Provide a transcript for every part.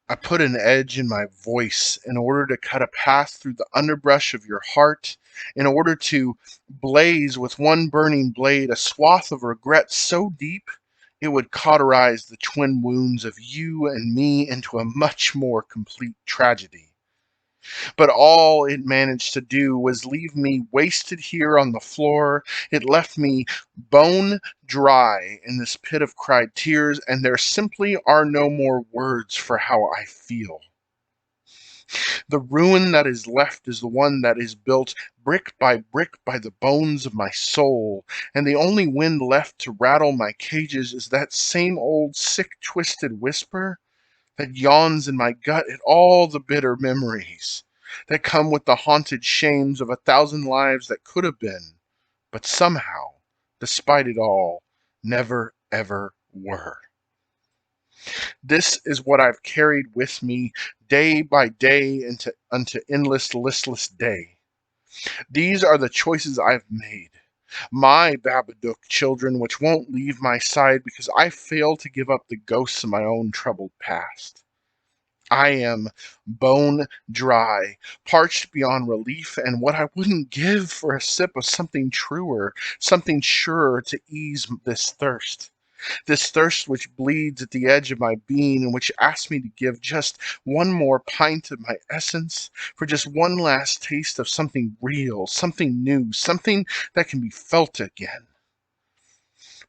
I put an edge in my voice in order to cut a path through the underbrush of your heart, in order to blaze with one burning blade a swath of regret so deep it would cauterize the twin wounds of you and me into a much more complete tragedy. But all it managed to do was leave me wasted here on the floor. It left me bone dry in this pit of cried tears, and there simply are no more words for how I feel. The ruin that is left is the one that is built brick by the bones of my soul, and the only wind left to rattle my cages is that same old sick, twisted whisper that yawns in my gut at all the bitter memories that come with the haunted shames of 1,000 lives that could have been, but somehow, despite it all, never ever were. This is what I've carried with me day by day unto endless, listless day. These are the choices I've made. My Babadook children, which won't leave my side because I fail to give up the ghosts of my own troubled past. I am bone dry, parched beyond relief, and what I wouldn't give for a sip of something truer, something surer to ease this thirst which bleeds at the edge of my being and which asks me to give just one more pint of my essence for just one last taste of something real, something new, something that can be felt again.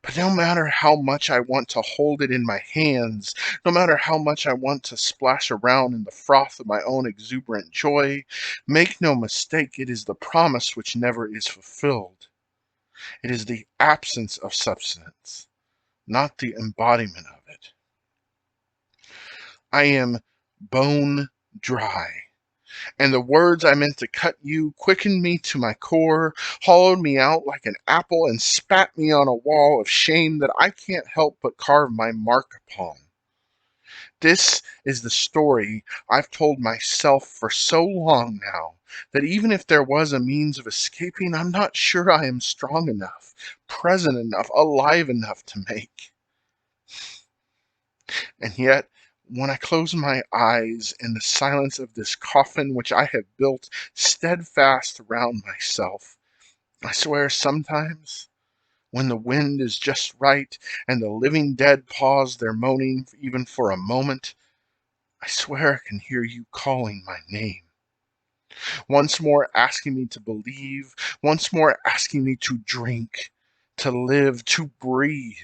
But no matter how much I want to hold it in my hands, no matter how much I want to splash around in the froth of my own exuberant joy, make no mistake, it is the promise which never is fulfilled. It is the absence of substance, not the embodiment of it. I am bone dry. And the words I meant to cut you quickened me to my core, hollowed me out like an apple, and spat me on a wall of shame that I can't help but carve my mark upon. This is the story I've told myself for so long now that even if there was a means of escaping, I'm not sure I am strong enough, present enough, alive enough to make. And yet, when I close my eyes in the silence of this coffin which I have built steadfast around myself, I swear sometimes, when the wind is just right and the living dead pause their moaning even for a moment, I swear I can hear you calling my name. Once more asking me to believe, once more asking me to drink, to live, to breathe.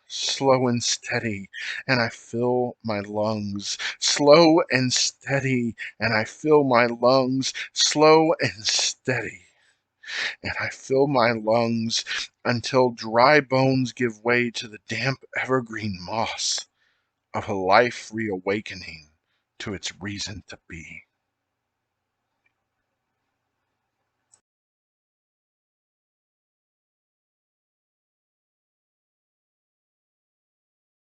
Slow and steady, and I fill my lungs. Slow and steady, and I fill my lungs. Slow and steady, and I fill my lungs until dry bones give way to the damp evergreen moss of a life reawakening to its reason to be.